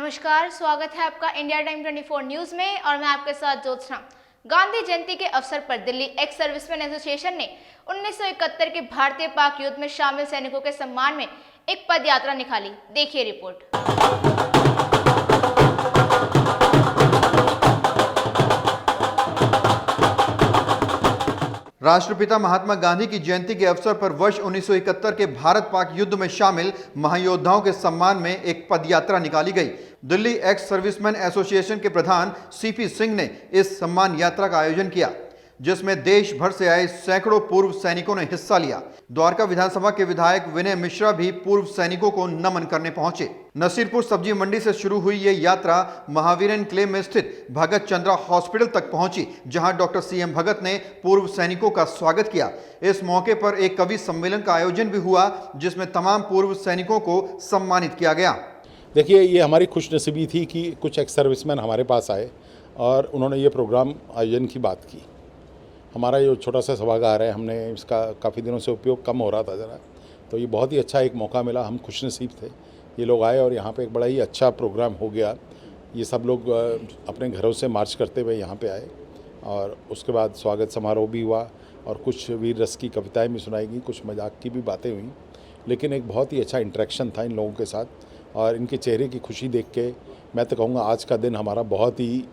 नमस्कार, स्वागत है आपका इंडिया टाइम 24 न्यूज में और मैं आपके साथ ज्योत्सना। गांधी जयंती के अवसर पर दिल्ली एक्स सर्विसमैन एसोसिएशन ने 1971 के भारतीय पाक युद्ध में शामिल सैनिकों के सम्मान में एक पद यात्रा निकाली। देखिए रिपोर्ट। राष्ट्रपिता महात्मा गांधी की जयंती के अवसर पर वर्ष 1971 के भारत पाक युद्ध में शामिल महायोद्धाओं के सम्मान में एक पदयात्रा निकाली गई। दिल्ली एक्स सर्विसमैन एसोसिएशन के प्रधान सीपी सिंह ने इस सम्मान यात्रा का आयोजन किया, जिसमें देश भर से आए सैकड़ों पूर्व सैनिकों ने हिस्सा लिया। द्वारका विधानसभा के विधायक विनय मिश्रा भी पूर्व सैनिकों को नमन करने पहुंचे। नसीरपुर सब्जी मंडी से शुरू हुई ये यात्रा महावीर एन्क्लेव में स्थित भगत चंद्रा हॉस्पिटल तक पहुंची, जहां डॉक्टर सीएम भगत ने पूर्व सैनिकों का स्वागत किया। इस मौके पर एक कवि सम्मेलन का आयोजन भी हुआ, जिसमें तमाम पूर्व सैनिकों को सम्मानित किया गया। देखिए, ये हमारी खुशनसीबी थी कि कुछ एक्स सर्विसमैन हमारे पास आए और उन्होंने ये प्रोग्राम आयोजन की बात की। हमारा जो छोटा सा सभागार है, हमने इसका काफ़ी दिनों से उपयोग कम हो रहा था ज़रा, तो ये बहुत ही अच्छा एक मौका मिला। हम खुशनसीब थे, ये लोग आए और यहाँ पे एक बड़ा ही अच्छा प्रोग्राम हो गया। ये सब लोग अपने घरों से मार्च करते हुए यहाँ पे आए और उसके बाद स्वागत समारोह भी हुआ और कुछ वीर रस की कविताएँ भी सुनाई गई, कुछ मजाक की भी बातें हुई, लेकिन एक बहुत ही अच्छा इंटरेक्शन था इन लोगों के साथ। और इनके चेहरे की खुशी देख के मैं तो कहूँगा आज का दिन हमारा बहुत ही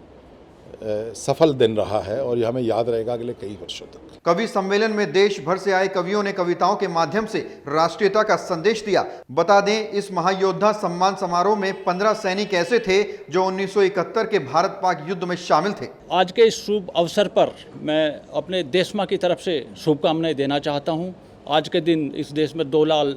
सफल दिन रहा है और यह हमें याद रहेगा अगले कई वर्षों तक। कवि सम्मेलन में देश भर से आए कवियों ने कविताओं के माध्यम से राष्ट्रीयता का संदेश दिया। बता दें, इस महायोद्धा सम्मान समारोह में 15 सैनिक ऐसे थे जो 1971 के भारत पाक युद्ध में शामिल थे। आज के इस शुभ अवसर पर मैं अपने देश माँ की तरफ से शुभकामनाएं देना चाहता हूँ। आज के दिन इस देश में दो लाल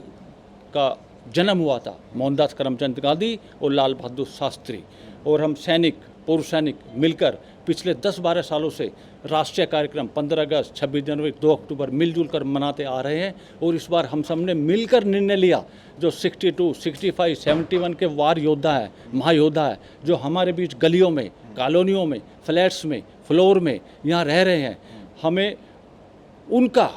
का जन्म हुआ था, मोहनदास करमचंद गांधी और लाल बहादुर शास्त्री, और हम सैनिक, पूर्व सैनिक मिलकर पिछले 10-12 सालों से राष्ट्रीय कार्यक्रम 15 अगस्त, 26 जनवरी, 2 अक्टूबर मिलजुल कर मनाते आ रहे हैं। और इस बार हम सब ने मिलकर निर्णय लिया, जो 62, 65, 71 के वार योद्धा है, महायोद्धा है, जो हमारे बीच गलियों में, कॉलोनियों में, फ्लैट्स में, फ्लोर में यहाँ रह रहे हैं, हमें उनका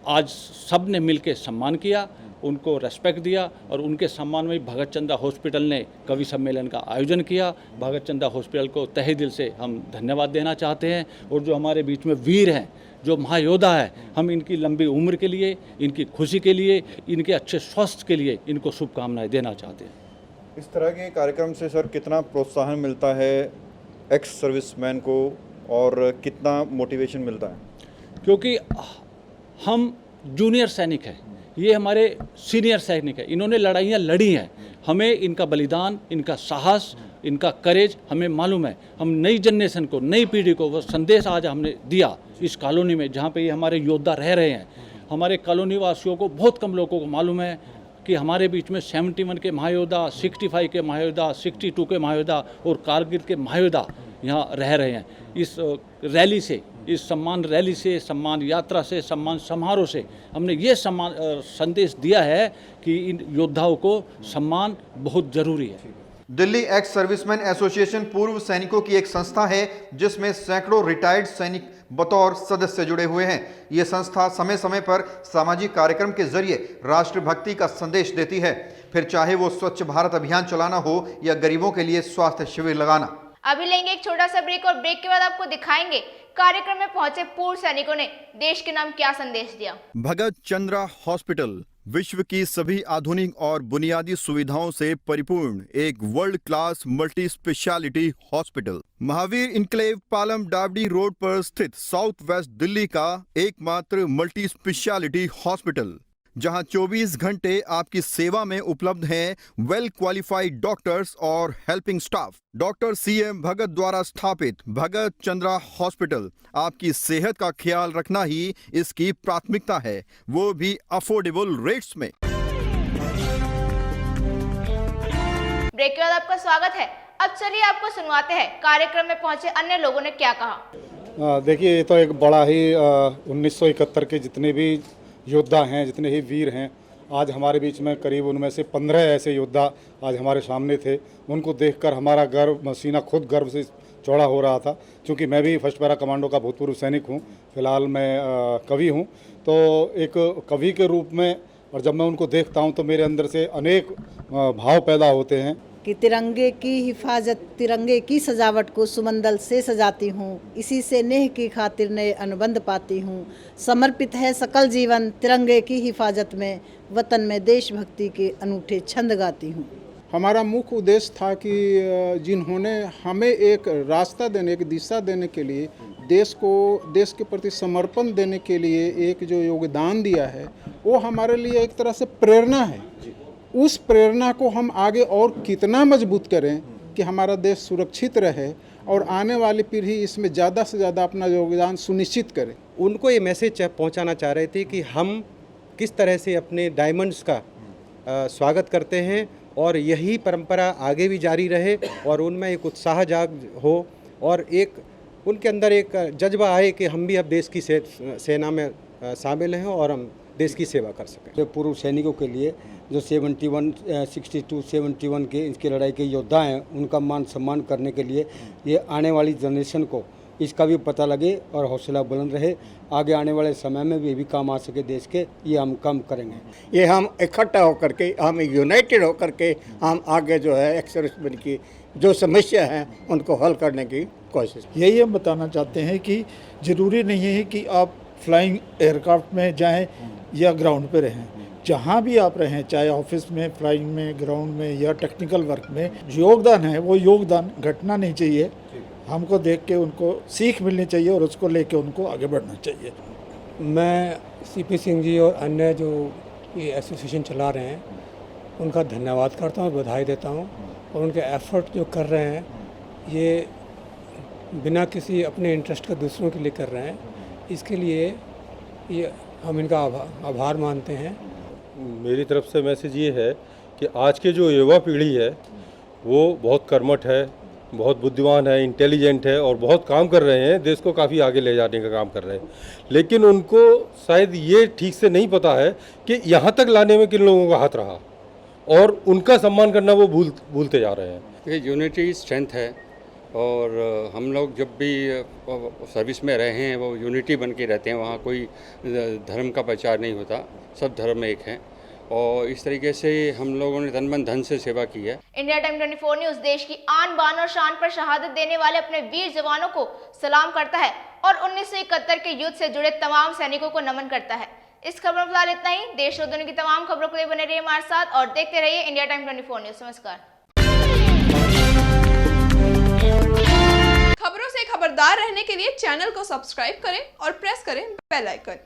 आज सब ने मिल के सम्मान किया, उनको रेस्पेक्ट दिया और उनके सम्मान में भगत चंद्रा हॉस्पिटल ने कवि सम्मेलन का आयोजन किया। भगत चंद्रा हॉस्पिटल को तहे दिल से हम धन्यवाद देना चाहते हैं। और जो हमारे बीच में वीर हैं, जो महायोद्धा है, हम इनकी लंबी उम्र के लिए, इनकी खुशी के लिए, इनके अच्छे स्वास्थ्य के लिए इनको शुभकामनाएं देना चाहते हैं। इस तरह के कार्यक्रम से सर कितना प्रोत्साहन मिलता है एक्स सर्विसमैन को और कितना मोटिवेशन मिलता है? क्योंकि हम जूनियर सैनिक हैं, ये हमारे सीनियर सैनिक हैं, इन्होंने लड़ाइयाँ लड़ी हैं, हमें इनका बलिदान, इनका साहस, इनका करेज हमें मालूम है। हम नई जनरेशन को, नई पीढ़ी को वो संदेश आज हमने दिया इस कॉलोनी में जहाँ पे ये हमारे योद्धा रह रहे हैं। हमारे कॉलोनी वासियों को, बहुत कम लोगों को मालूम है कि हमारे बीच में 71 के महायोद्धा, 65 के महायोद्धा, 62 के महायोद्धा और कारगिल के महायोद्धा यहाँ रह रहे हैं। इस रैली से, इस सम्मान रैली से, सम्मान यात्रा से, सम्मान समारोह से हमने ये सम्मान संदेश दिया है कि इन योद्धाओं को सम्मान बहुत जरूरी है। दिल्ली एक्स सर्विसमैन एसोसिएशन पूर्व सैनिकों की एक संस्था है, जिसमें सैकड़ों रिटायर्ड सैनिक बतौर सदस्य जुड़े हुए हैं। ये संस्था समय समय पर सामाजिक कार्यक्रम के जरिए राष्ट्रभक्ति का संदेश देती है, फिर चाहे वो स्वच्छ भारत अभियान चलाना हो या गरीबों के लिए स्वास्थ्य शिविर लगाना। अभी लेंगे एक छोटा सा ब्रेक और ब्रेक के बाद आपको दिखाएंगे कार्यक्रम में पहुंचे पूर्व सैनिकों ने देश के नाम क्या संदेश दिया। भगत चंद्रा हॉस्पिटल विश्व की सभी आधुनिक और बुनियादी सुविधाओं से परिपूर्ण एक world class multi speciality hospital, Mahavir enclave Palam डावडी रोड पर स्थित साउथ वेस्ट दिल्ली का एकमात्र मल्टी स्पेशलिटी हॉस्पिटल, जहां 24 घंटे आपकी सेवा में उपलब्ध हैं वेल क्वालिफाइड डॉक्टर्स और हेल्पिंग स्टाफ। डॉक्टर सीएम भगत द्वारा स्थापित भगत चंद्रा हॉस्पिटल आपकी सेहत का ख्याल रखना ही इसकी प्राथमिकता है, वो भी अफोर्डेबल रेट्स में। ब्रेक के बाद आपका स्वागत है। अब चलिए आपको सुनवाते हैं कार्यक्रम में पहुंचे अन्य लोगों ने क्या कहा। देखिए, ये तो एक बड़ा ही 1971 के जितने भी योद्धा हैं, जितने ही वीर हैं, आज हमारे बीच में करीब उनमें से 15 ऐसे योद्धा आज हमारे सामने थे। उनको देखकर हमारा गर्व, सीना खुद गर्व से चौड़ा हो रहा था, क्योंकि मैं भी फर्स्ट पैरा कमांडो का भूतपूर्व सैनिक हूँ। फिलहाल मैं कवि हूँ, तो एक कवि के रूप में और जब मैं उनको देखता हूँ तो मेरे अंदर से अनेक भाव पैदा होते हैं। कि तिरंगे की हिफाजत, तिरंगे की सजावट को सुमंदल से सजाती हूँ, इसी से नेह की खातिर नए अनुबंध पाती हूँ। समर्पित है सकल जीवन तिरंगे की हिफाजत में, वतन में देशभक्ति के अनूठे छंद गाती हूँ। हमारा मुख्य उद्देश्य था कि जिन्होंने हमें एक रास्ता देने, एक दिशा देने के लिए, देश के प्रति समर्पण देने के लिए एक जो योगदान दिया है, वो हमारे लिए एक तरह से प्रेरणा है। उस प्रेरणा को हम आगे और कितना मजबूत करें कि हमारा देश सुरक्षित रहे और आने वाली पीढ़ी इसमें ज़्यादा से ज़्यादा अपना योगदान सुनिश्चित करे। उनको ये मैसेज पहुंचाना चाह रहे थे कि हम किस तरह से अपने डायमंड्स का स्वागत करते हैं और यही परंपरा आगे भी जारी रहे और उनमें एक उत्साह जाग हो और एक उनके अंदर एक जज्बा आए कि हम भी अब देश की सेना में शामिल हैं और हम देश की सेवा कर सकें। जो पूर्व सैनिकों के लिए जो 71 के इसकी लड़ाई के योद्धा हैं, उनका मान सम्मान करने के लिए ये आने वाली जनरेशन को इसका भी पता लगे और हौसला बुलंद रहे, आगे आने वाले समय में भी काम आ सके देश के, ये हम काम करेंगे। ये हम इकट्ठा होकर के, हम यूनाइटेड होकर के हम आगे जो है एक्स सर्विसमैन की जो समस्या है उनको हल करने की कोशिश। यही हम बताना चाहते हैं कि ज़रूरी नहीं है कि आप फ्लाइंग एयरक्राफ्ट में जाएं या ग्राउंड पे रहें, जहाँ भी आप रहें, चाहे ऑफिस में, फ्लाइंग में, ग्राउंड में या टेक्निकल वर्क में, योगदान है वो योगदान घटना नहीं चाहिए। हमको देख के उनको सीख मिलनी चाहिए और उसको लेके उनको आगे बढ़ना चाहिए। मैं सीपी सिंह जी और अन्य जो ये एसोसिएशन चला रहे हैं उनका धन्यवाद करता हूँ, बधाई देता हूँ और उनके एफर्ट जो कर रहे हैं ये बिना किसी अपने इंटरेस्ट का दूसरों के लिए कर रहे हैं, इसके लिए ये हम इनका आभार मानते हैं। मेरी तरफ से मैसेज ये है कि आज के जो युवा पीढ़ी है वो बहुत कर्मठ है, बहुत बुद्धिमान है, इंटेलिजेंट है और बहुत काम कर रहे हैं, देश को काफ़ी आगे ले जाने का काम कर रहे हैं, लेकिन उनको शायद ये ठीक से नहीं पता है कि यहाँ तक लाने में किन लोगों का हाथ रहा और उनका सम्मान करना वो भूलते जा रहे हैं। ये यूनिटी स्ट्रेंथ है और हम लोग जब भी सर्विस में रहे हैं वो यूनिटी बन के रहते हैं, वहाँ कोई धर्म का प्रचार नहीं होता, सब धर्म एक हैं और इस तरीके से हम लोगों ने तन मन धन से सेवा की है। इंडिया टाइम 24 न्यूज़ देश की आन बान और शान पर शहादत देने वाले अपने वीर जवानों को सलाम करता है और 1971 के युद्ध से जुड़े तमाम सैनिकों को नमन करता है। इस खबर में फिलहाल इतना ही। देश और दुनिया की तमाम खबरों के लिए बने रहिए हमारे साथ और देखते रहिए इंडिया टाइम 24 न्यूज़। नमस्कार। खबरों से खबरदार रहने के लिए चैनल को सब्सक्राइब करें और प्रेस करें बेल आइकन।